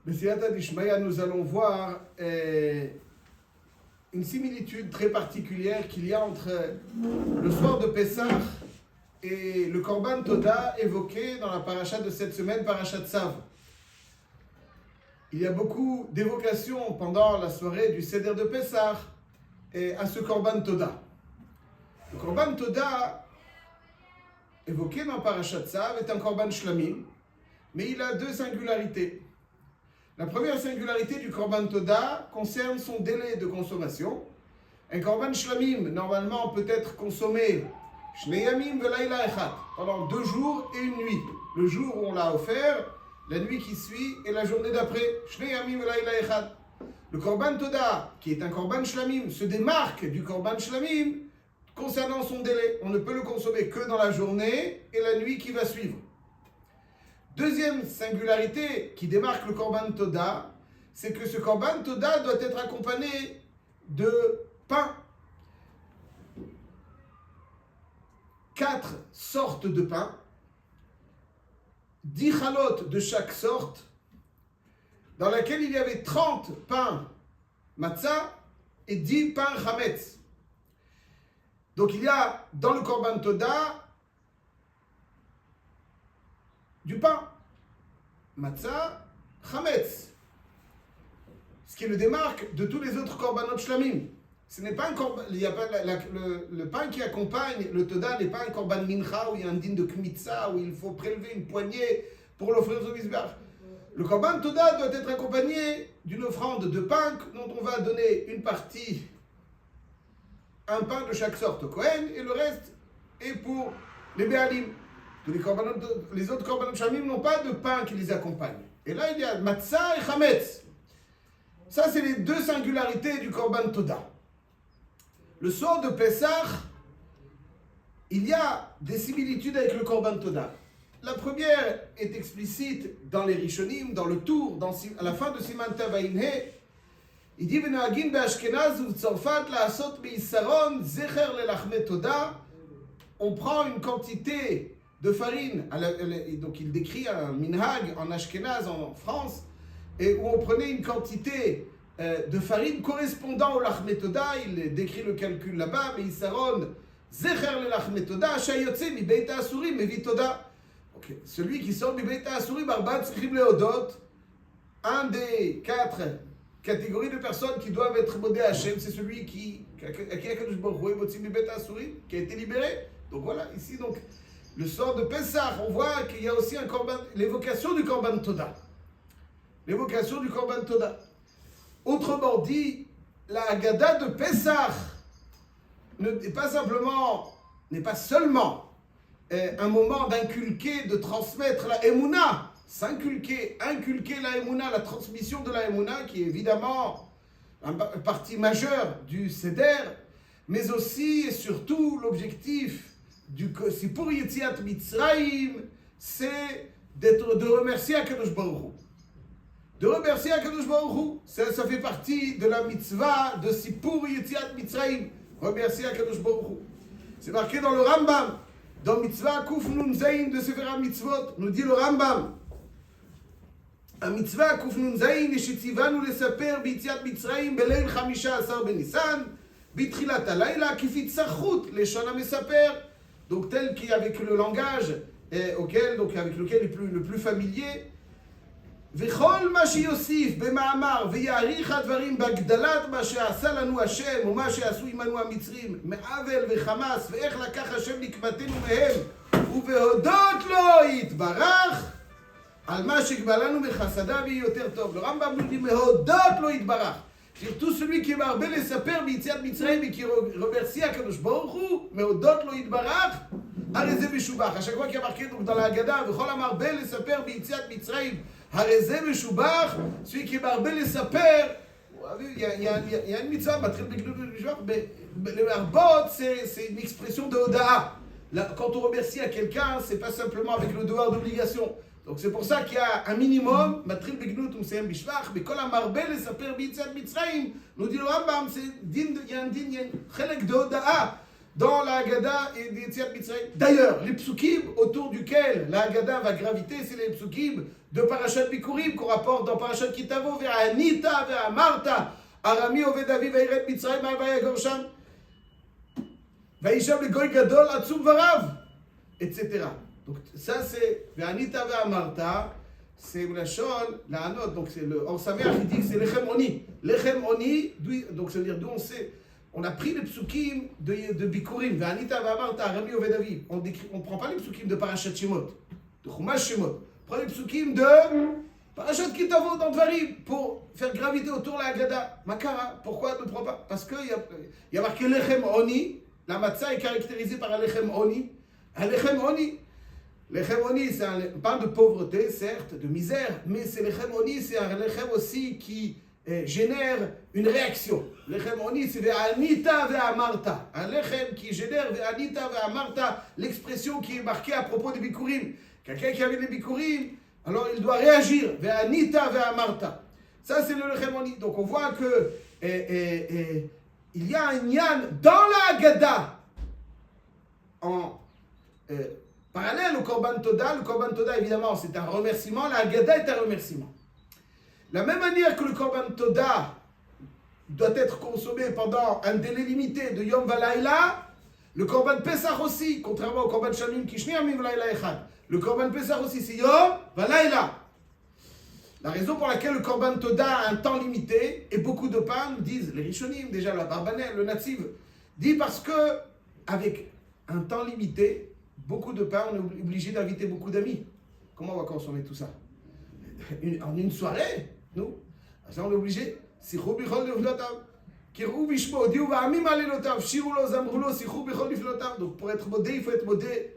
B'siyata d'Ishmaïa, nous allons voir une similitude très particulière qu'il y a entre le soir de Pessah et le Korban Toda évoqué dans la paracha de cette semaine, paracha Tzav. Il y a beaucoup d'évocations pendant la soirée du Seder de Pessah et à ce Korban Toda. Le Korban Toda évoqué dans paracha Tzav est un Korban Shlamim, mais il a deux singularités. La première singularité du Korban Toda concerne son délai de consommation. Un Korban Shlamim, normalement, peut être consommé Shnei Yamim velayla echad, pendant 2 jours et une nuit. Le jour où on l'a offert, la nuit qui suit et la journée d'après. Shnei Yamim velayla echad. Le Korban Toda, qui est un Korban Shlamim, se démarque du Korban Shlamim concernant son délai. On ne peut le consommer que dans la journée et la nuit qui va suivre. Deuxième singularité qui démarque le Korban Toda, c'est que ce Korban Toda doit être accompagné de pain. 4 sortes de pain, 10 chalotes de chaque sorte, dans laquelle il y avait 30 pains matzah et 10 pains chametz. Donc il y a dans le Korban Toda du pain, matzah, chametz, ce qui le démarque de tous les autres korbanot shlamim. Ce n'est pas un korban, il y a pas le pain qui accompagne le Toda n'est pas un korban mincha où il y a un din de kmitza où il faut prélever une poignée pour l'offrir au Mizbeach. Le korban Toda doit être accompagné d'une offrande de pain dont on va donner une partie, un pain de chaque sorte au Kohen et le reste est pour les Béalim. Les autres korbanot shlamim n'ont pas de pain qui les accompagne. Et là, il y a matzah et chametz. Ça, c'est les deux singularités du Korban Toda. Le soir de Pessah, il y a des similitudes avec le Korban Toda. La première est explicite dans les Rishonim, dans le tour, à la fin de Siman Tav Ayin He. Il dit V'noagin be'Ashkenaz u'Tzarfat la'asot be'Issaron zecher le'lachmei Toda. On prend une quantité de farine, donc il décrit un minhag en Ashkenaz, en France, et où on prenait une quantité de farine correspondant au lachmei Toda. Il décrit le calcul là-bas, mais Issaron, zecher le lachmei Toda, shayotze mi beit ha'asurim mevi Toda. Celui qui sort du beit ha'asurim, arbat tzrichim leodot, un des 4 catégories de personnes qui doivent être modé à Hachem, c'est celui qui a été libéré. Donc voilà, ici, donc, le soir de Pessah, on voit qu'il y a aussi un korban, l'évocation du Korban Toda. L'évocation du Korban Toda. Autrement dit, la Haggadah de Pessah n'est pas seulement un moment d'inculquer, de transmettre la Emouna, inculquer la Emouna, la transmission de la Emouna, qui est évidemment une partie majeure du Seder, mais aussi et surtout l'objectif du Sipur Yetziat Mitzrayim, c'est de remercier Akadosh Baruch Hu. De remercier Akadosh Baruch Hu, ça fait partie de la mitzvah de Sipur Yetziat Mitzrayim, remercier Akadosh Baruch Hu. C'est marqué dans le Rambam, dans Mitzvah Kuf Nun Zayin de Sefer HaMitzvot, nous dit le Rambam, המצווה קנ"ז שציוונו לספר ביציאת מצרים בליל 15 בניסן בתחילת הלילה כפי צחות לשון המספר. Donc tel qu'avec le langage avec lequel le plus familier. וכל מה שיוסיף במאמר ויעריך הדברים בהגדלת מה שעשה לנו השם ומה שעשו עמנו המצרים מעוול וחמאס ואיך לקח השם נקמתנו מהם ובהודות לו יתברך על מה שגמלנו מחסדיו יהיה יותר טוב. Le Rambam nous dit מהודות לו יתברך. Tout celui qui m'a הרבה לספר ביציאת מצרים et qui remercie הקדוש ברוך הוא, מהודות לו יתברך, הרי זה משובח. À chaque fois qu'il y a marqué donc dans la Haggadah, וכל המרבה לספר ביציאת מצרים, הרי זה משובח, celui qui m'a הרבה לספר, il y a une mitzvah, מתחיל בגנות משובח, le marbot, c'est une expression de hoda'a. Quand on remercie à quelqu'un, c'est pas simplement avec le devoir d'obligation. Donc c'est pour ça qu'il y a un minimum, Matril Begnut Umseyem Bishvach, mais Kol HaMarbe Lesaper B'Yetziat Mitzrayim, nous dit le Rambam, il y a un chelek de Hoda'a dans la Haggadah et Yetziat Mitzrayim. D'ailleurs, les psukim autour duquel la Haggadah va graviter, c'est les psukim de Parashat Bikurim qu'on rapporte dans Parashat Kitavo, Ve'anita ve'amarta, Arami oved aviv veiret Mitzrayim vayagorsham, Vaisham le goy gadol atzum varav, etc. Donc ça c'est Ve'anita ve'amarta, c'est la shon, la note, donc c'est le Or Sameach, il dit que c'est Lechem Oni. Lechem Oni, donc ça veut dire d'où on sait. On a pris les psukim de Bikurim, Ve'anita ve'amarta, Arami oved aviv. On ne prend pas les psukim de Parashat Shemot, de Chumash Shemot. On prend les psukim de Parashat Kitavo dans Dvarim pour faire graviter autour la Haggadah. Makara, pourquoi on ne prend pas? Parce qu'il y a marqué Lechem Oni, la matzah est caractérisée par un Lechem Oni. Un Lechem Oni. Lechem Oni, c'est un pain de pauvreté, certes, de misère, mais c'est Lechem Oni, c'est un Lechem aussi qui génère une réaction. Lechem Oni, c'est Ve'anita ve'amarta. Un Lechem qui génère Ve'anita ve'amarta, l'expression qui est marquée à propos des Bikurim. Quelqu'un qui avait des Bikurim, alors il doit réagir. Ve'anita ve'amarta. Ça, c'est le Lechem Oni. Donc on voit que il y a un Yan dans la Haggadah en parallèle au Korban Toda. Le Korban Toda, évidemment, c'est un remerciement. La Haggadah est un remerciement. La même manière que le Korban Toda doit être consommé pendant un délai limité de Yom Valaïla, le Korban Pesach aussi, contrairement au Korban Shamim qui Shni Yamim Valaïla Echad, le Korban Pesach aussi, c'est Yom Valaïla. La raison pour laquelle le Korban Toda a un temps limité, et beaucoup de pains disent, les Rishonim, déjà la Barbanel, le Nativ, dit parce que avec un temps limité, beaucoup de pains, on est obligé d'inviter beaucoup d'amis. Comment on va consommer tout ça? En une soirée, nous, ça on est obligé. Donc pour être modé, il faut être modé.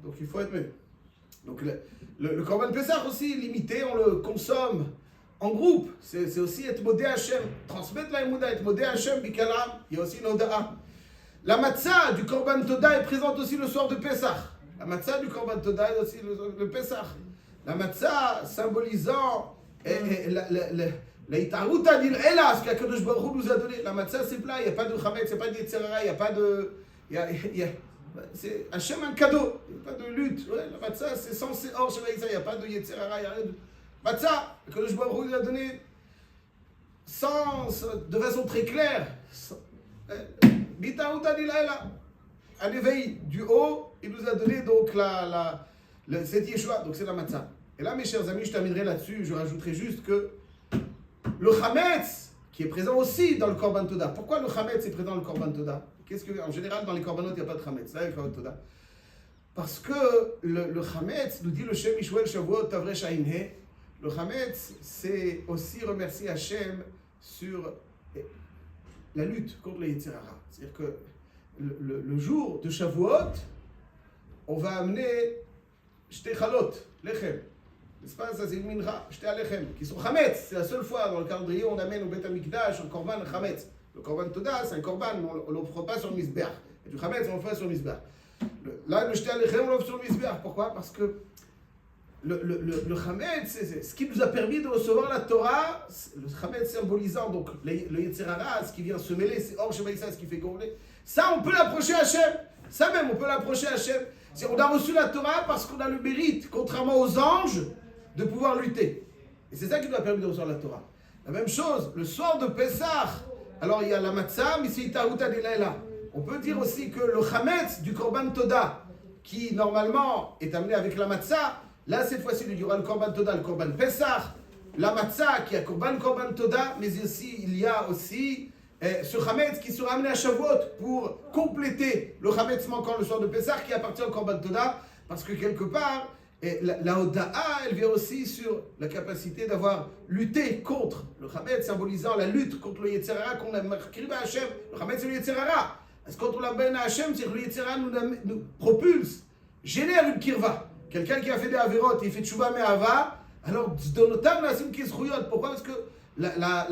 Donc il faut être même. Donc le Korban Pesach aussi limité, on le consomme en groupe. C'est aussi être modé Hachem, transmettre la Emouna, être modé Hachem bikalam. Il y a aussi une oda'a. La matzah du Korban Toda est présente aussi le soir de Pesach. La matzah du Korban Toda est aussi le Pesach. La matzah symbolisant la itaruta d'Il-Ela, ce qu'Akadosh Baruch Hu nous a donné. La matzah c'est plat, il n'y a pas de chametz, il n'y a pas de yetzerara, il n'y a pas de... c'est Hachem un cadeau, il n'y a pas de lutte. Ouais, la matzah c'est censé hors chez Vaïsa, il n'y a pas de yetzerara, il n'y a rien de... Matzah, Akadosh Baruch Hu nous a donné de façon très claire. Un éveil du haut, il nous a donné donc cette Yeshua, donc c'est la matzah. Et là, mes chers amis, je terminerai là-dessus, je rajouterai juste que le chametz, qui est présent aussi dans le Korban Toda. Pourquoi le chametz est présent dans le Korban Toda? En général, dans les korbanot, il n'y a pas de chametz, là, il y a le Korban Toda. Parce que le chametz, nous dit le Shem Yishwel Shavuot Tavresh Ainhe, le chametz, c'est aussi remercier Hachem sur la lutte contre les Yetzirara. C'est-à-dire que le jour de Shavuot, on va amener Shte Chalot, Lechem. N'est-ce pas? Ça c'est une mincha, Shte Alechem, qui sont Chametz. C'est la seule fois dans le calendrier où on amène au Beth Amikdash un korban Chametz. Le korban Toda, c'est un korban, mais on ne l'offre pas sur le Mizbeach. Et du Chametz, on l'offre sur le Mizbeach. Là, le Shte Alechem, on l'offre sur le Mizbeach. Pourquoi? Parce que le Chametz, c'est ce qui nous a permis de recevoir la Torah, le Chametz symbolisant donc le Yetzirara, ce qui vient se mêler, c'est hors Shemaïsa, ce qui fait gonfler. Ça, on peut l'approcher à Hachem. Ça même, on peut l'approcher à Hachem. On a reçu la Torah parce qu'on a le mérite, contrairement aux anges, de pouvoir lutter. Et c'est ça qui nous a permis de recevoir la Torah. La même chose, le soir de Pessah, alors il y a la matzah, mais c'est Itaruta Dilaila. On peut dire aussi que le Chametz du Korban Toda, qui normalement est amené avec la matzah, là cette fois-ci il y aura le Korban Toda, le Korban Pessah, la matzah qui a Korban Toda, mais aussi, il y a aussi ce Chametz qui sera amené à Shavuot pour compléter le Chametz manquant le soir de Pessah qui appartient au Korban Toda, parce que quelque part, la Oda'a, elle vient aussi sur la capacité d'avoir lutté contre le Chametz, symbolisant la lutte contre le Yetzirara qu'on a marqué à Hachem. Le Chametz c'est le Yetzirara. Parce que quand on l'amène à Hachem, c'est que le Yetzirara nous propulse, génère une kirva. Quelqu'un qui a fait des avérotes et il fait tchouba me'ava, alors dans nos tables, c'est une kisrouyot. Pourquoi? Parce que la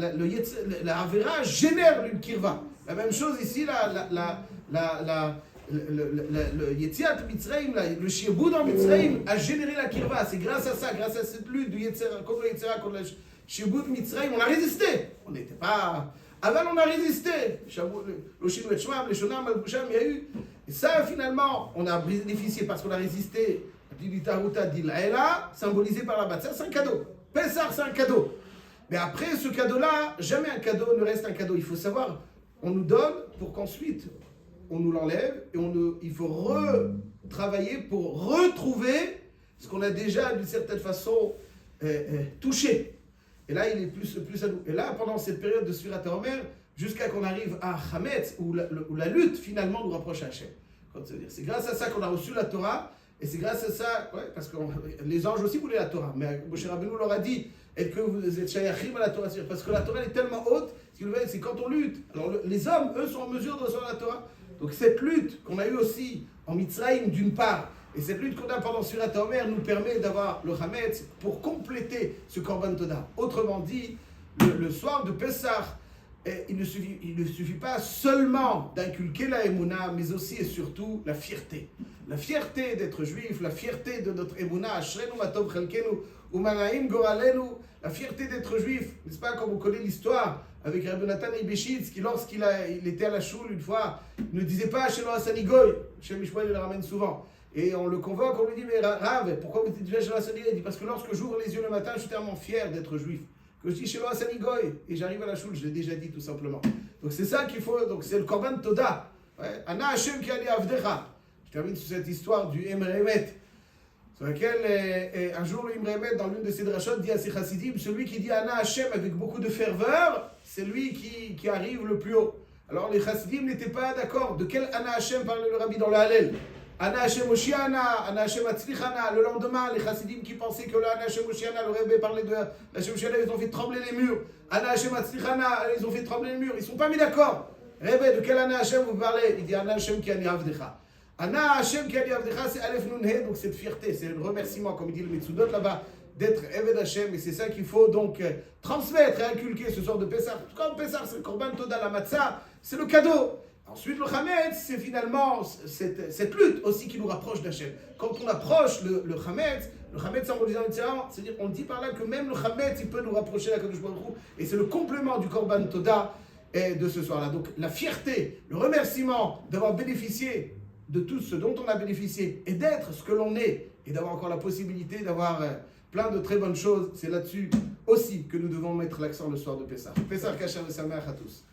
avéra génère une kirva. La même chose ici, le Yetziat Mitzrayim, le Shieboud en Mitzrayim a généré la kirva. C'est grâce à ça, grâce à cette lutte du Yetzirah contre le Yetzirah, contre le Shieboud Mitzrayim, on a résisté. On n'était pas... Aval, on a résisté. Le Shinu et Shmam, le Shonam, le Boucham, il y a eu... Et ça, finalement, on a bénéficié parce qu'on a résisté Dilitaruta Dilaela, symbolisé par la matzah, c'est un cadeau. Pessah, c'est un cadeau. Mais après, ce cadeau-là, jamais un cadeau ne reste un cadeau. Il faut savoir, on nous donne pour qu'ensuite, on nous l'enlève et il faut retravailler pour retrouver ce qu'on a déjà, d'une certaine façon, touché. Et là, il est plus à nous. Et là, pendant cette période de Sfirat HaOmer, jusqu'à qu'on arrive à Hametz, où la lutte, finalement, nous rapproche à Hachem. C'est grâce à ça qu'on a reçu la Torah, et c'est grâce à ça, parce que les anges aussi voulaient la Torah, mais Moshe Rabbeinu leur a dit, et que vous êtes shayachim à la Torah, parce que la Torah est tellement haute, ce qu'ils veulent, c'est quand on lutte. Alors les hommes, eux, sont en mesure de recevoir la Torah. Donc cette lutte qu'on a eue aussi en Mitzrayim, d'une part, et cette lutte qu'on a pendant Sfirat HaOmer nous permet d'avoir le Hametz pour compléter ce Korban Toda. Autrement dit, le soir de Pessah, il ne suffit pas seulement d'inculquer la Emouna, mais aussi et surtout la fierté. La fierté d'être juif, la fierté de notre Emouna, Ashrenu Matov Chelkenu, Umanaim Goralenu, la fierté d'être juif. N'est-ce pas, quand vous connaissez l'histoire avec Rabbi Nathan Ibeshitz, qui lorsqu'il était à la choule une fois, ne disait pas Shelo Asani Goy, Shem Mishmoel il le ramène souvent. Et on le convoque, on lui dit, mais Rav, pourquoi vous dites déjà Shelo Asani Goy? Il dit, parce que lorsque j'ouvre les yeux le matin, je suis tellement fier d'être juif. Que je dis Shelo Asani Goy, et j'arrive à la choule, je l'ai déjà dit tout simplement. Donc c'est ça qu'il faut, donc c'est le Korban Toda. Ana Hashem ki ali avdecha. Je termine sur cette histoire du Imre Emet, sur laquelle un jour le Imre Emet, dans l'une de ses drachot, dit à ses chassidim, celui qui dit Ana Hashem avec beaucoup de ferveur, c'est lui qui arrive le plus haut. Alors les chassidim n'étaient pas d'accord. De quel Ana Hashem parlait le rabbi dans le Hallel? Ana Hashem Oshiana, Ana Hashem Atzlichana. Le lendemain, les chassidim qui pensaient que le Ana Hashem Oshiana, le Rebbe parlait de Hashem Oshiana, ils ont fait trembler les murs. Ana Hashem Atzlichana, ils ont fait trembler les murs. Ils ne sont pas mis d'accord. Rebbe, de quel Ana Hashem vous parlez? Il dit Ana Hashem ki ani avdecha. Ana Hashem ki ani avdecha, c'est Aleph Nun He, donc cette fierté, c'est le remerciement, comme il dit le Metsudot là-bas, d'être Eved Hashem, et c'est ça qu'il faut donc transmettre et inculquer ce soir de Pessah. Comme Pessah, c'est le Korban Toda, la Matzah, c'est le cadeau. Ensuite, le Hametz, c'est finalement cette lutte aussi qui nous rapproche d'Hachem. Quand on approche le Hametz symbolisant le Tzion, c'est-à-dire on dit par là que même le Hametz, il peut nous rapprocher d'Akadosh Baruch Hu, et c'est le complément du Korban Toda de ce soir-là. Donc la fierté, le remerciement d'avoir bénéficié de tout ce dont on a bénéficié, et d'être ce que l'on est, et d'avoir encore la possibilité d'avoir plein de très bonnes choses, c'est là-dessus aussi que nous devons mettre l'accent le soir de Pessah. Pessah Kasher et Sameach à tous.